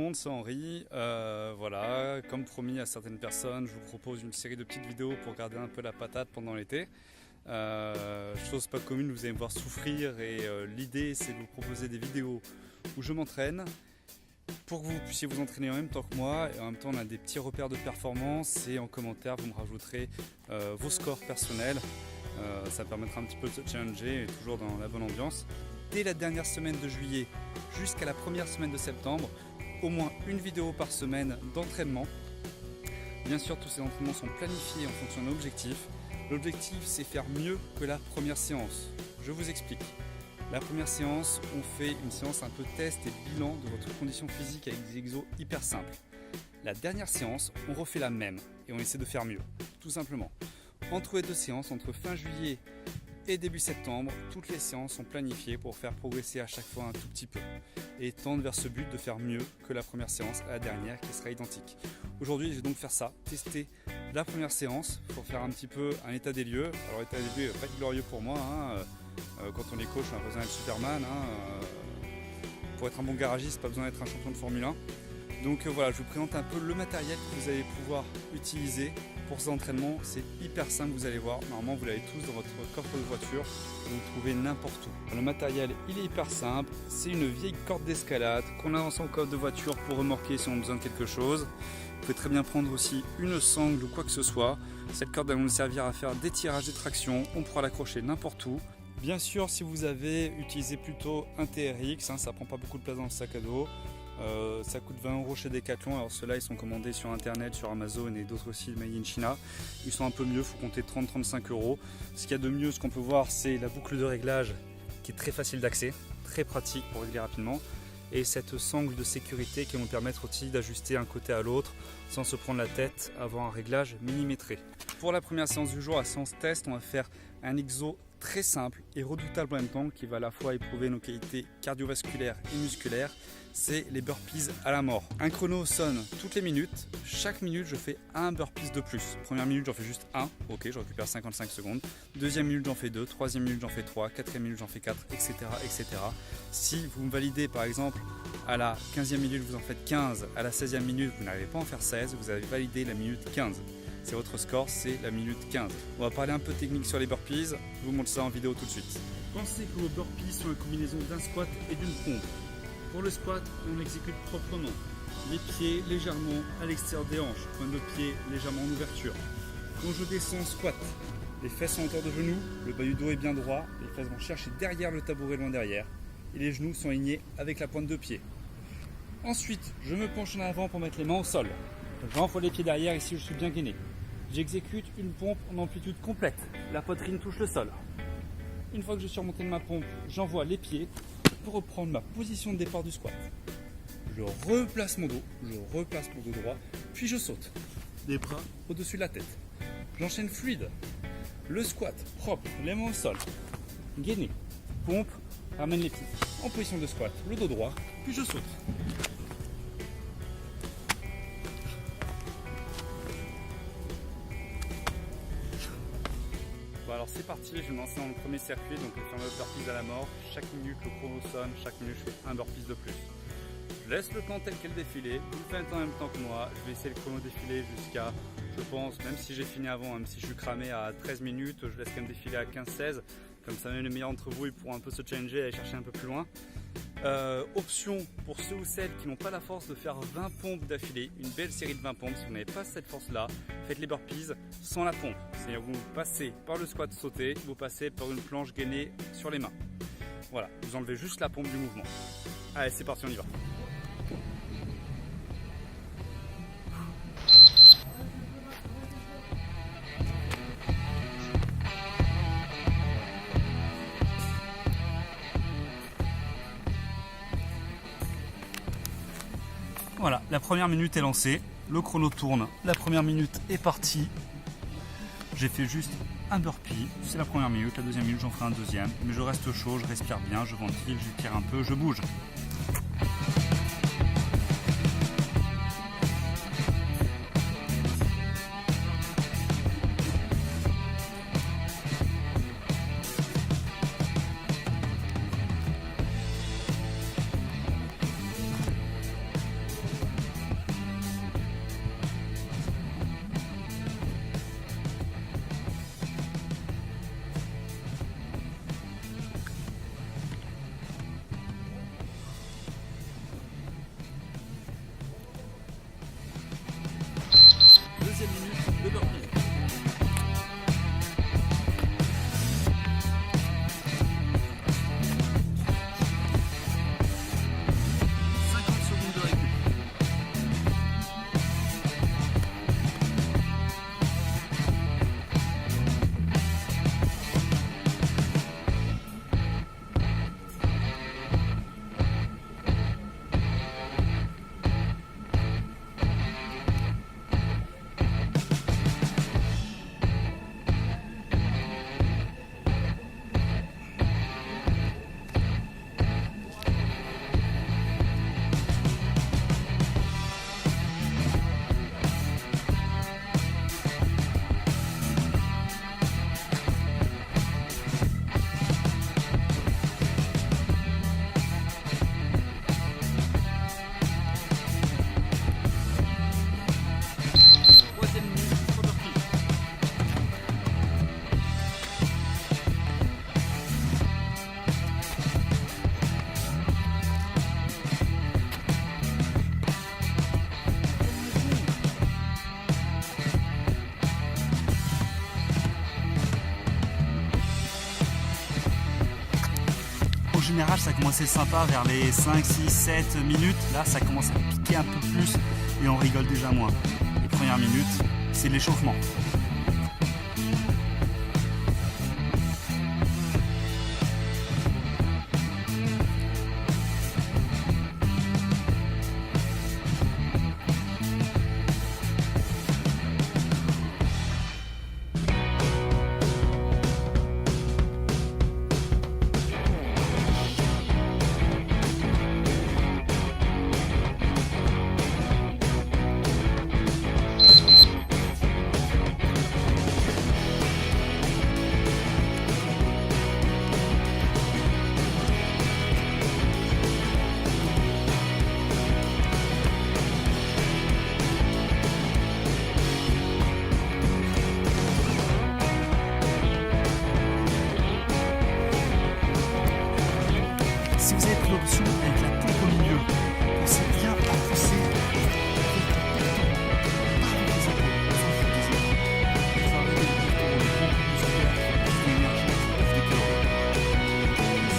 monde, c'est Henri. Voilà, comme promis à certaines personnes, je vous propose une série de petites vidéos pour garder un peu la patate pendant l'été. Chose pas commune, vous allez me voir souffrir et l'idée c'est de vous proposer des vidéos où je m'entraîne pour que vous puissiez vous entraîner en même temps que moi, et en même temps on a des petits repères de performance et en commentaire vous me rajouterez vos scores personnels. Ça permettra un petit peu de se challenger et toujours dans la bonne ambiance. Dès la dernière semaine de juillet jusqu'à la première semaine de septembre, au moins une vidéo par semaine d'entraînement. Bien sûr, tous ces entraînements sont planifiés en fonction d'un objectif. L'objectif, c'est faire mieux que la première séance. Je vous explique. La première séance, on fait une séance un peu test et bilan de votre condition physique avec des exos hyper simples. La dernière séance, on refait la même et on essaie de faire mieux, tout simplement. Entre les deux séances, entre fin juillet et début septembre, toutes les séances sont planifiées pour faire progresser à chaque fois un tout petit peu et tendre vers ce but de faire mieux que la première séance à la dernière qui sera identique. Aujourd'hui, je vais donc faire ça, tester la première séance pour faire un petit peu un état des lieux. Alors l'état des lieux n'est pas glorieux pour moi, quand on est coach, on a besoin d'être Superman. Pour être un bon garagiste, pas besoin d'être un champion de Formule 1. Donc voilà, je vous présente un peu le matériel que vous allez pouvoir utiliser pour ces entraînements. C'est hyper simple, vous allez voir. Normalement, vous l'avez tous dans votre coffre de voiture. Vous le trouvez n'importe où. Le matériel, il est hyper simple. C'est une vieille corde d'escalade qu'on avance en coffre de voiture pour remorquer si on a besoin de quelque chose. Vous pouvez très bien prendre aussi une sangle ou quoi que ce soit. Cette corde va nous servir à faire des tirages, des tractions. On pourra l'accrocher n'importe où. Bien sûr, si vous avez utilisé plutôt un TRX, ça prend pas beaucoup de place dans le sac à dos. Ça coûte 20 € chez Decathlon. Alors ceux-là ils sont commandés sur internet, sur Amazon et d'autres sites made in China. Ils sont un peu mieux, il faut compter 30-35 €. Ce qu'il y a de mieux, ce qu'on peut voir, c'est la boucle de réglage qui est très facile d'accès, très pratique pour régler rapidement, et cette sangle de sécurité qui va nous permettre aussi d'ajuster un côté à l'autre sans se prendre la tête, avoir un réglage millimétré. Pour la première séance du jour, la séance test, on va faire un exo très simple et redoutable en même temps qui va à la fois éprouver nos qualités cardiovasculaires et musculaires. C'est les burpees à la mort. Un chrono sonne toutes les minutes. Chaque minute, je fais un burpees de plus. Première minute, j'en fais juste un. Ok, je récupère 55 secondes. Deuxième minute, j'en fais 2. Troisième minute, j'en fais 3. Quatrième minute, j'en fais 4, etc., etc. Si vous me validez, par exemple, à la 15e minute, vous en faites 15. À la 16e minute, vous n'arrivez pas à en faire 16. Vous avez validé la minute 15. C'est votre score, c'est la minute 15. On va parler un peu technique sur les burpees. Je vous montre ça en vidéo tout de suite. Pensez que vos burpees sont la combinaison d'un squat et d'une pompe. Pour le squat, on exécute proprement. Les pieds légèrement à l'extérieur des hanches, pointe de pied légèrement en ouverture. Quand je descends en squat, les fesses sont en hauteur de genoux, le bas du dos est bien droit, les fesses vont chercher derrière le tabouret loin derrière et les genoux sont alignés avec la pointe de pied. Ensuite, je me penche en avant pour mettre les mains au sol. J'enfoile les pieds derrière, ici je suis bien gainé. J'exécute une pompe en amplitude complète. La poitrine touche le sol. Une fois que je suis remonté de ma pompe, j'envoie les pieds pour reprendre ma position de départ du squat. Je replace mon dos droit, puis je saute. Les bras au-dessus de la tête. J'enchaîne fluide. Le squat propre, les mains au sol. Gainé. Pompe, ramène les pieds. En position de squat, le dos droit, puis je saute. Bon alors c'est parti, je vais me lancer dans le premier circuit, donc le fameux burpees à la mort. Chaque minute le chrono sonne, chaque minute je fais un burpees de plus. Je laisse le temps tel quel défilé, vous le faites en même temps que moi, je vais essayer le chrono défiler jusqu'à, je pense, même si j'ai fini avant, même si je suis cramé à 13 minutes, je laisse quand même défiler à 15-16, comme ça même les meilleurs d'entre vous ils pourront un peu se challenger et aller chercher un peu plus loin. Option pour ceux ou celles qui n'ont pas la force de faire 20 pompes d'affilée, une belle série de 20 pompes. Si vous n'avez pas cette force là, faites les burpees sans la pompe, c'est-à-dire vous passez par le squat sauté, vous passez par une planche gainée sur les mains. Voilà, vous enlevez juste la pompe du mouvement. Allez, c'est parti, on y va. Voilà, la première minute est lancée, le chrono tourne, la première minute est partie. J'ai fait juste un burpee, c'est la première minute, la deuxième minute j'en ferai un deuxième, mais je reste chaud, je respire bien, je ventile, j'étire un peu, je bouge. Au général, ça commençait sympa vers les 5, 6, 7 minutes. Là, ça commence à piquer un peu plus et on rigole déjà moins. Les premières minutes, c'est de l'échauffement. Si vous avez pris l'option avec la pompe au milieu, pensez bien à pousser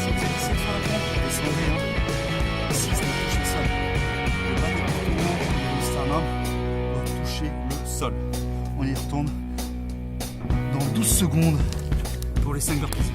si vous êtes ici sur la pompe, descendez. Ici, ça va toucher le sol. Le bas du poumon et le sternum doit toucher le sol. On y retourne dans 12 secondes pour les 5 burpees.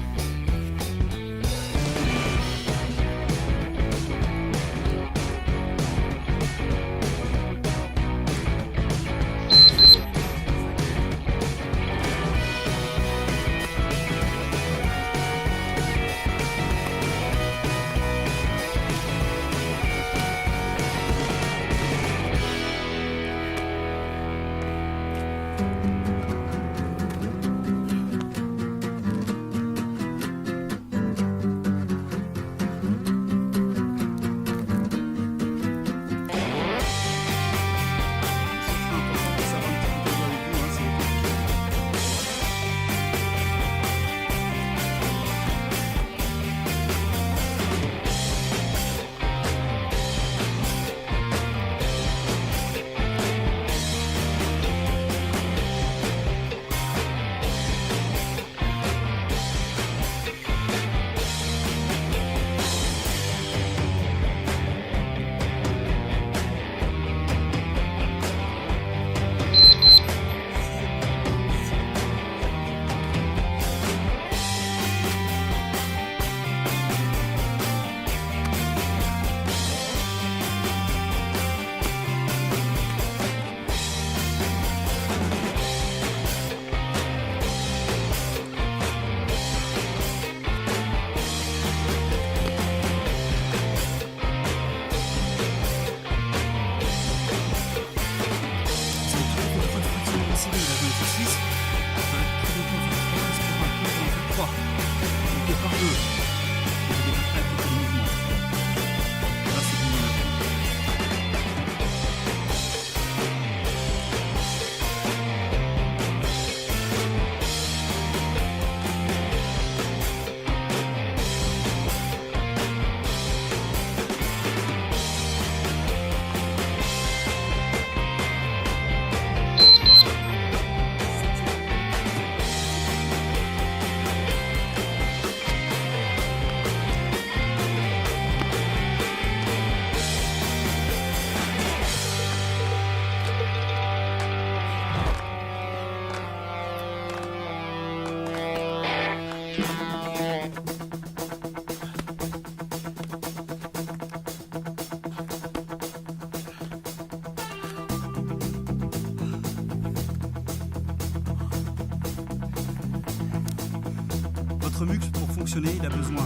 Votre muscle, pour fonctionner, il a besoin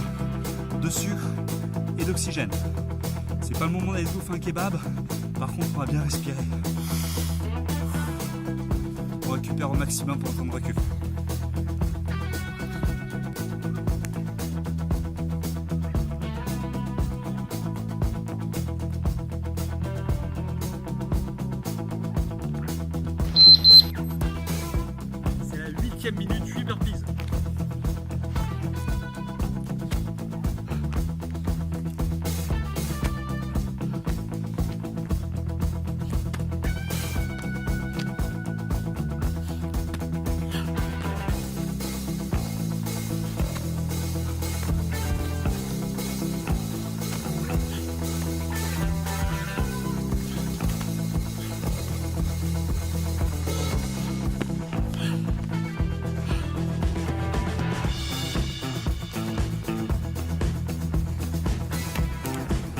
de sucre et d'oxygène. C'est pas le moment d'aller bouffer un kebab, par contre on va bien respirer. On récupère au maximum pour le temps de recul. C'est la 8e minute, 8 burpees.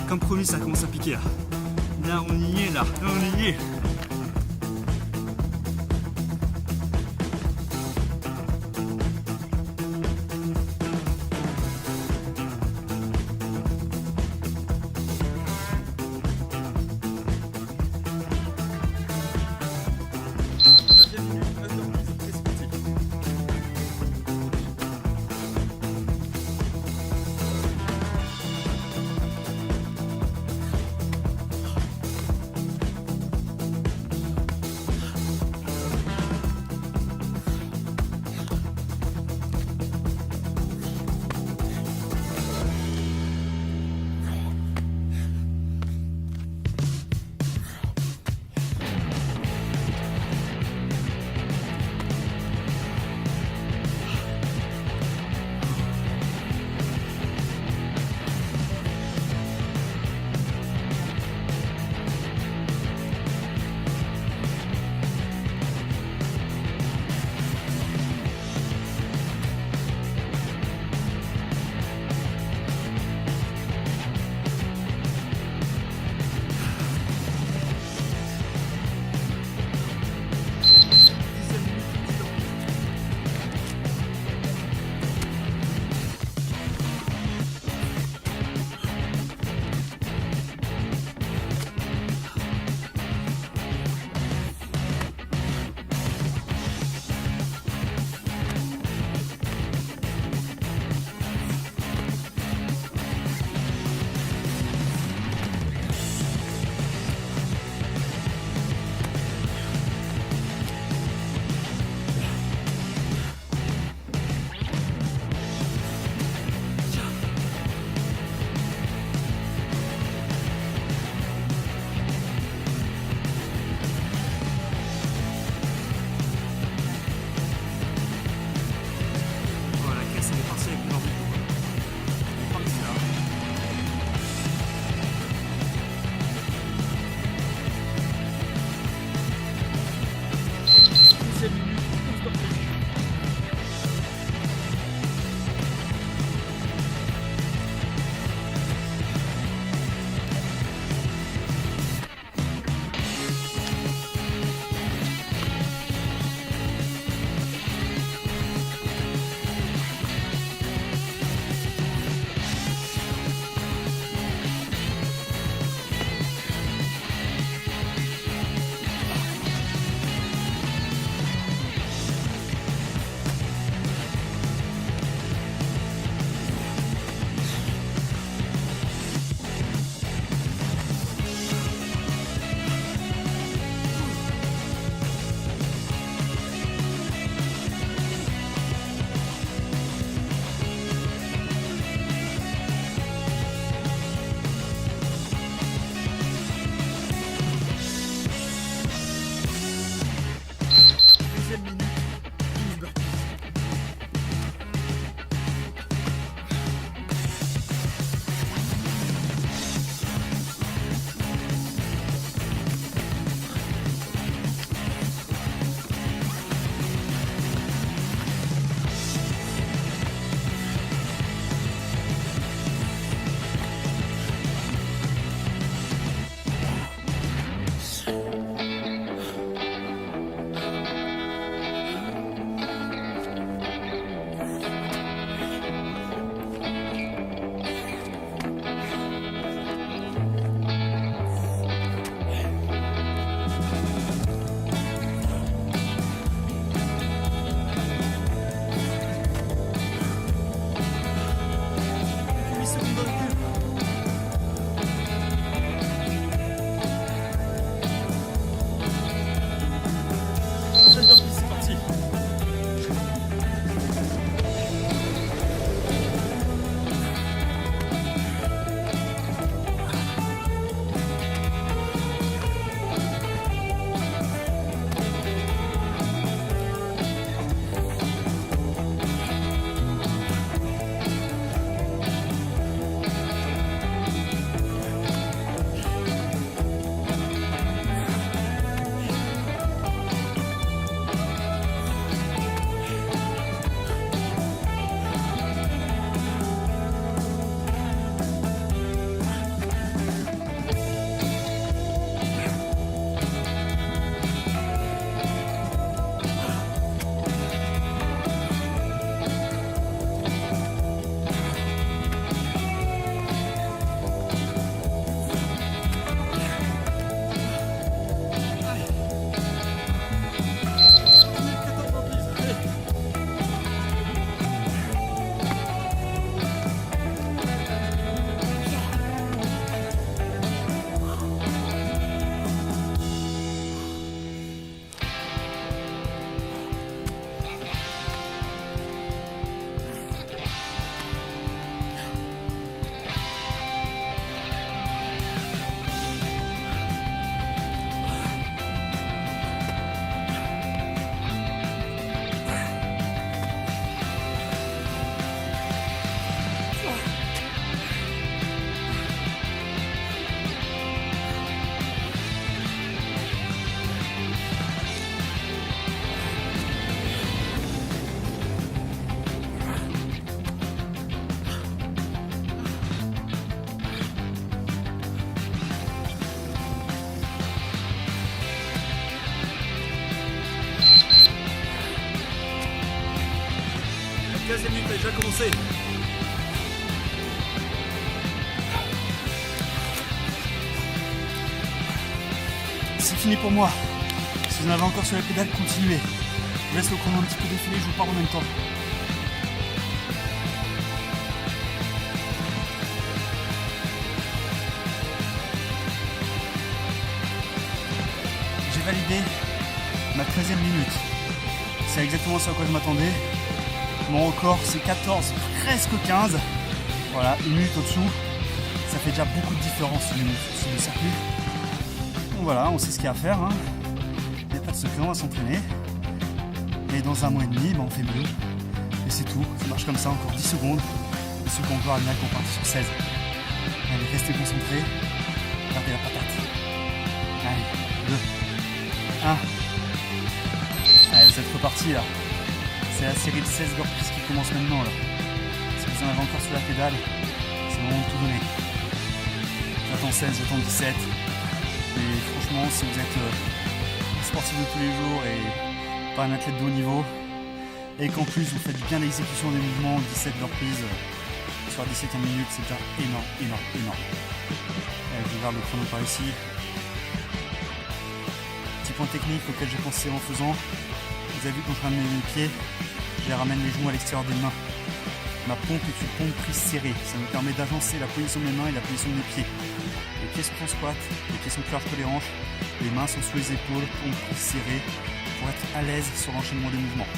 comme promis, ça commence à piquer là. Là, on y est, là. Là, on y est. 13e minute a déjà commencé. C'est fini pour moi. Si vous en avez encore sur la pédale, continuez. Je laisse le chrono un petit peu défiler, je vous parle en même temps. J'ai validé ma 13e minute. C'est exactement ce à quoi je m'attendais. Mon record c'est 14, presque 15. Voilà, une minute au-dessous. Ça fait déjà beaucoup de différence sur le circuit. Donc voilà, on sait ce qu'il y a à faire. Hein. Il n'y a pas de secret, on va s'entraîner. Et dans un mois et demi, on fait mieux. Et c'est tout, ça marche comme ça, encore 10 secondes. Et ceux qui ont encore à venir, qu'on part sur 16. Allez, restez concentrés. Gardez la patate. Allez, 2, 1. Allez, vous êtes repartis là. C'est la série de 16 burpees qui commence maintenant là. Si vous en avez encore sur la pédale, c'est le moment de tout donner. J'attends 16, j'attends 17. Et franchement, si vous êtes sportif de tous les jours et pas un athlète de haut niveau, et qu'en plus vous faites bien l'exécution des mouvements, 17 burpees sur la 17e minute, c'est déjà énorme, énorme, énorme. Allez, je regarde le chrono par ici. Petit point technique auquel j'ai pensé en faisant. Vous avez vu quand je ramène mes pieds, je les ramène les genoux à l'extérieur des mains. Ma pompe est une pompe prise serrée. Ça me permet d'agencer la position de mes mains et la position de mes pieds. Les pieds sont en squat, les pieds sont plus larges que les hanches, les mains sont sous les épaules, pompe prise serrée, pour être à l'aise sur l'enchaînement des mouvements.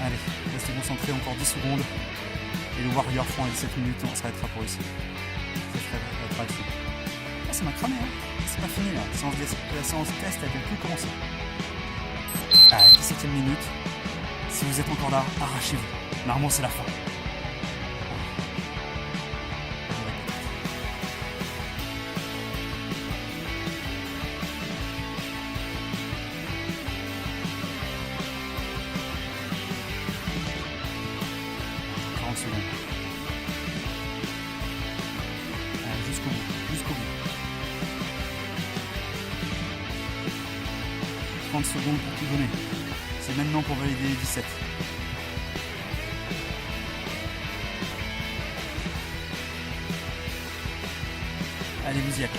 Allez, restez concentrés, encore 10 secondes. Et le Warrior fond avec 7 minutes, on s'arrêtera pour ici. Ça serait la traction. Ah, ça m'a cramé, hein. C'est pas fini là. La séance test elle vient plus commencer. Allez, 17e minute. Si vous êtes encore là, arrachez-vous. Normalement, c'est la fin. Jusqu'au bout, jusqu'au bout. 30 secondes pour tout donner. C'est maintenant pour valider les 17. Allez, vous y êtes.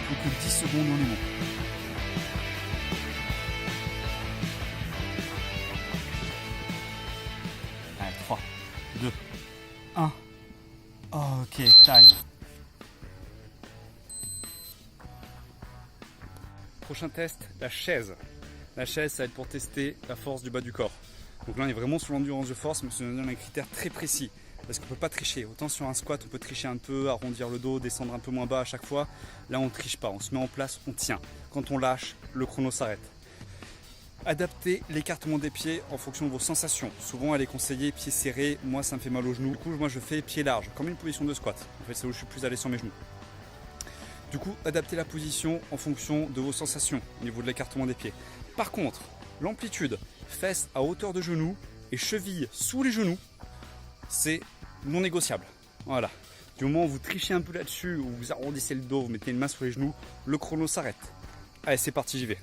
Plus que 10 secondes, on est bon. Allez, 3, 2, 1. Ok, time. Prochain test, la chaise. La chaise, ça va être pour tester la force du bas du corps. Donc là, on est vraiment sur l'endurance de force, mais c'est un critère très précis. Parce qu'on ne peut pas tricher. Autant sur un squat, on peut tricher un peu, arrondir le dos, descendre un peu moins bas à chaque fois. Là, on ne triche pas. On se met en place, on tient. Quand on lâche, le chrono s'arrête. Adaptez l'écartement des pieds en fonction de vos sensations. Souvent, elle est conseillée pieds serrés. Moi, ça me fait mal aux genoux. Du coup, moi, je fais pieds larges, comme une position de squat. En fait, c'est où je suis plus à l'aise sur mes genoux. Du coup, adaptez la position en fonction de vos sensations au niveau de l'écartement des pieds. Par contre, l'amplitude, fesses à hauteur de genoux et chevilles sous les genoux, c'est non négociable. Voilà. Du moment où vous trichez un peu là-dessus, ou vous arrondissez le dos, vous mettez une main sur les genoux, le chrono s'arrête. Allez, c'est parti, j'y vais.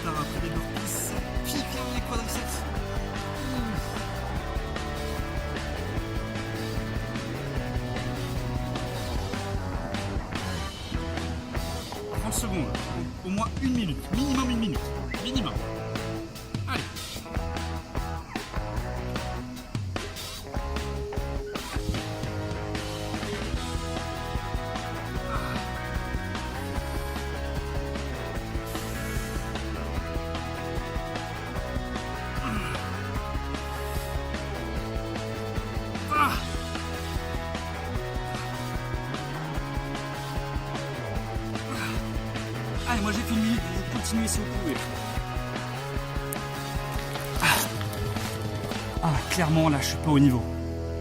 Après les burpees, ça pique dans les quadriceps. « 30 secondes, au moins 1 minute, minimum 1 minute, minimum. Allez. Allez, moi j'ai fini, continuez si vous pouvez. Clairement là je suis pas au niveau.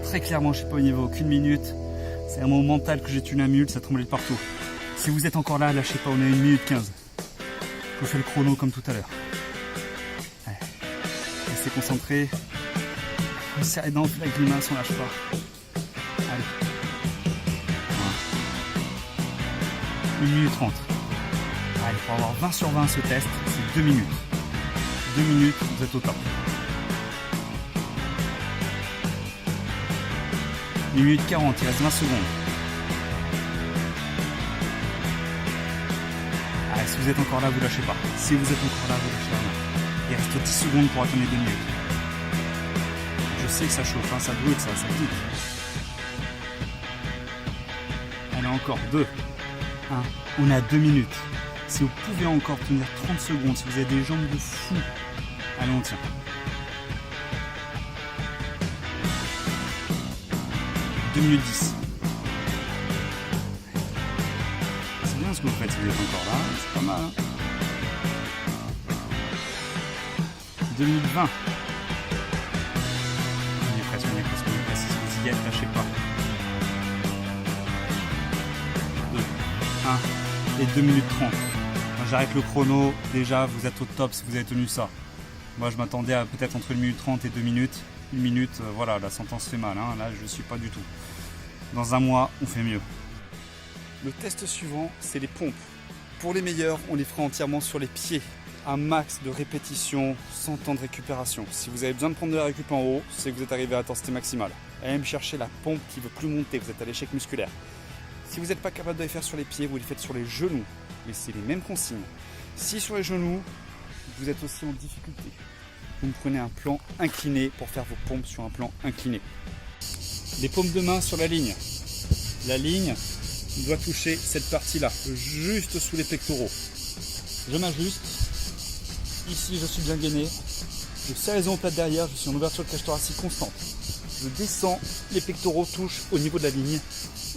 très clairement, je ne sais pas au niveau aucune minute. C'est un moment mental que j'ai tué la mule, ça tremblait de partout. Si vous êtes encore là, lâchez pas, on est à 1 minute 15. Je vous fais le chrono comme tout à l'heure. Restez concentrés. On serre les dents avec les mains, on lâche pas. Allez. 1 minute 30. Allez, pour avoir 20 sur 20 ce test, c'est 2 minutes. 2 minutes, vous êtes au top. 1 minute 40, il reste 20 secondes. Allez, si vous êtes encore là, vous lâchez pas. Si vous êtes encore là, vous lâchez pas. Il reste 10 secondes pour atteindre les 2 minutes. Je sais que ça chauffe, hein, ça brûle, ça pique. Allez, encore 2. 1. On est à 2 minutes. Si vous pouvez encore tenir 30 secondes, si vous avez des jambes de fou, allez, on tient. 2 minutes 10. C'est bien ce que vous faites si vous êtes encore là, c'est pas mal. Hein. 2 minutes 20. On est presque. Si vous y êtes, lâchez pas. 2, 1 et 2 minutes 30. J'arrête le chrono. Déjà, vous êtes au top si vous avez tenu ça. Moi, je m'attendais à peut-être entre 1 minute 30 et 2 minutes. 1 minute, voilà, la sentence fait mal. Hein. Là, je ne suis pas du tout. Dans un mois, on fait mieux. Le test suivant, c'est les pompes. Pour les meilleurs, on les fera entièrement sur les pieds. Un max de répétitions, sans temps de récupération. Si vous avez besoin de prendre de la récup en haut, c'est que vous êtes arrivé à intensité maximale. Allez me chercher la pompe qui ne veut plus monter, vous êtes à l'échec musculaire. Si vous n'êtes pas capable de les faire sur les pieds, vous les faites sur les genoux. Mais c'est les mêmes consignes. Si sur les genoux, vous êtes aussi en difficulté, vous me prenez un plan incliné pour faire vos pompes sur un plan incliné. Les paumes de main sur la ligne. La ligne doit toucher cette partie-là, juste sous les pectoraux. Je m'ajuste. Ici, je suis bien gainé. Je serre les omoplates derrière, je suis en ouverture de cage thoracique constante. Je descends, les pectoraux touchent au niveau de la ligne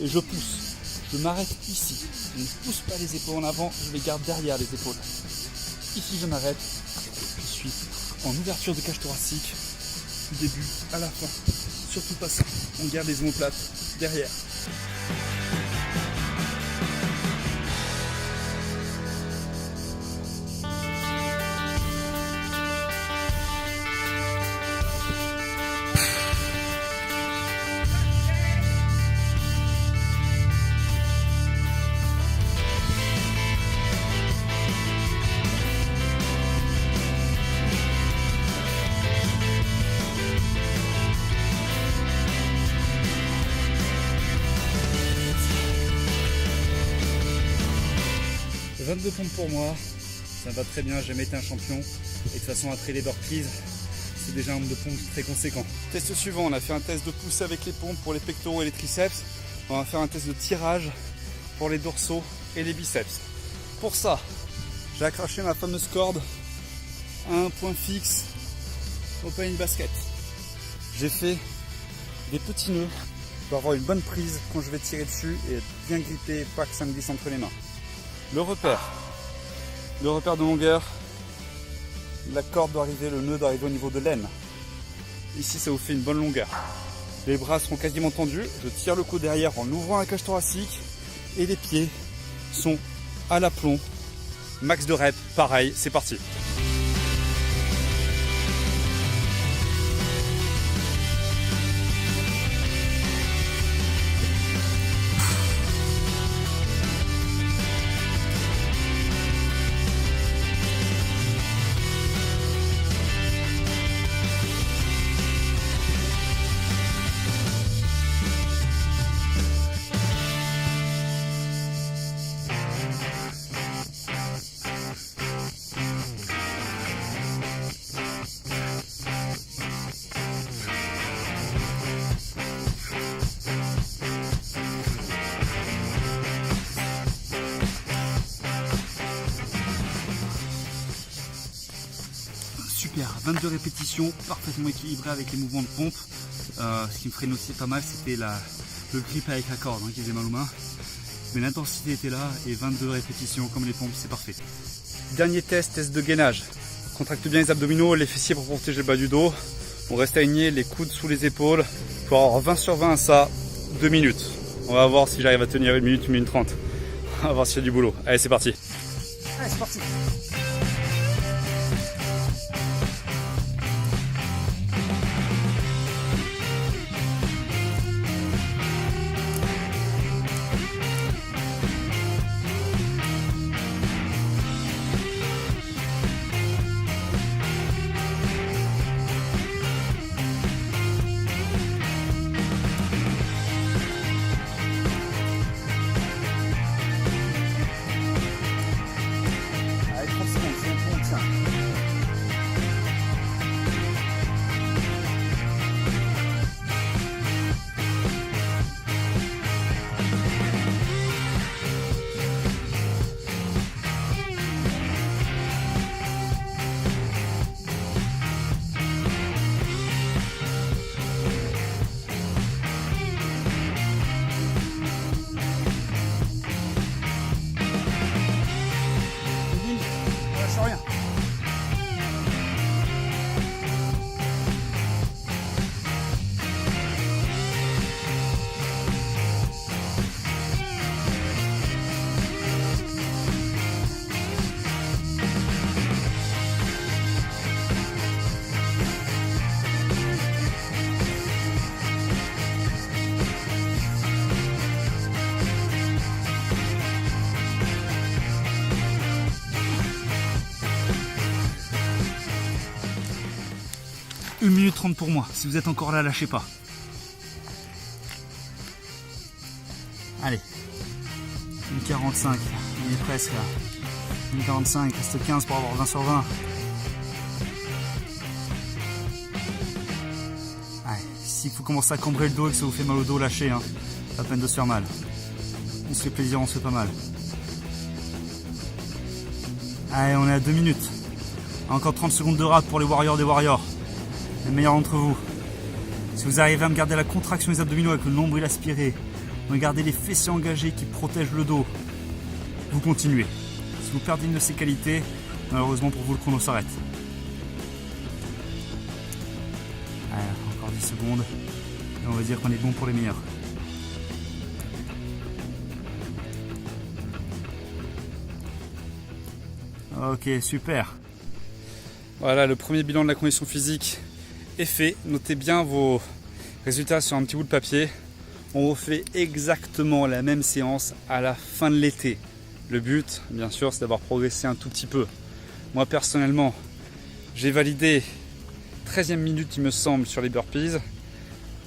et je pousse. Je m'arrête ici. Je ne pousse pas les épaules en avant, je les garde derrière les épaules. Ici, je m'arrête. Je suis en ouverture de cage thoracique du début à la fin. Surtout pas ça. On garde les omoplates derrière. « 22 pompes pour moi, ça me va très bien, j'ai jamais été un champion et de toute façon après les burpees, c'est déjà un nombre de pompes très conséquent. Test suivant, on a fait un test de poussée avec les pompes pour les pectoraux et les triceps, on va faire un test de tirage pour les dorsaux et les biceps. Pour ça, j'ai accroché ma fameuse corde à un point fixe au panier de basket. J'ai fait des petits nœuds pour avoir une bonne prise quand je vais tirer dessus et être bien grippé, pas que ça me glisse entre les mains. Le repère de longueur, la corde doit arriver, le nœud doit arriver au niveau de l'aine. Ici, ça vous fait une bonne longueur. Les bras seront quasiment tendus, je tire le cou derrière en ouvrant la cage thoracique et les pieds sont à l'aplomb. Max de reps, pareil, c'est parti. Super, 22 répétitions, parfaitement équilibré avec les mouvements de pompe. Ce qui me freinait aussi pas mal, c'était le grip avec la corde qui faisait mal aux mains. Mais l'intensité était là et 22 répétitions comme les pompes, c'est parfait. Dernier test de gainage. Contracte bien les abdominaux, les fessiers pour protéger le bas du dos. On reste aligné, les coudes sous les épaules. Pour avoir 20 sur 20 à ça, 2 minutes. On va voir si j'arrive à tenir 1 minute, 1 minute 30. On va voir s'il y a du boulot. Allez, c'est parti. Allez, c'est parti. Rien. Une minute 30 pour moi. Si vous êtes encore là, lâchez pas. Allez. 1,45. On est presque là. 1,45. Reste 15 pour avoir 20 sur 20. Allez. Si vous commencez à cambrer le dos et que ça vous fait mal au dos, lâchez. Hein. Pas la peine de se faire mal. On se fait plaisir, on se fait pas mal. Allez, on est à 2 minutes. Encore 30 secondes de rap pour les warriors des warriors. Les meilleurs d'entre vous. Si vous arrivez à me garder la contraction des abdominaux avec le nombril aspiré, me garder les fessiers engagés qui protègent le dos, vous continuez. Si vous perdez une de ces qualités, malheureusement pour vous, le chrono s'arrête. Encore 10 secondes. Et on va dire qu'on est bon pour les meilleurs. Ok, super. Voilà, le premier bilan de la condition physique est fait. Notez bien vos résultats sur un petit bout de papier. On refait exactement la même séance à la fin de l'été. Le but, bien sûr, c'est d'avoir progressé un tout petit peu. Moi, personnellement, j'ai validé 13e minute, il me semble, sur les burpees.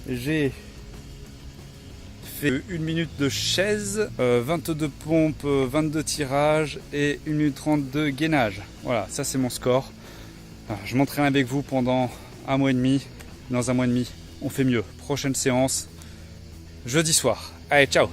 J'ai fait 1 minute de chaise, 22 pompes, 22 tirages et 1 minute 30 de gainage. Voilà, ça c'est mon score. Alors, je m'entraîne avec vous pendant 1 mois et demi. Dans 1 mois et demi, on fait mieux. Prochaine séance, jeudi soir. Allez, ciao!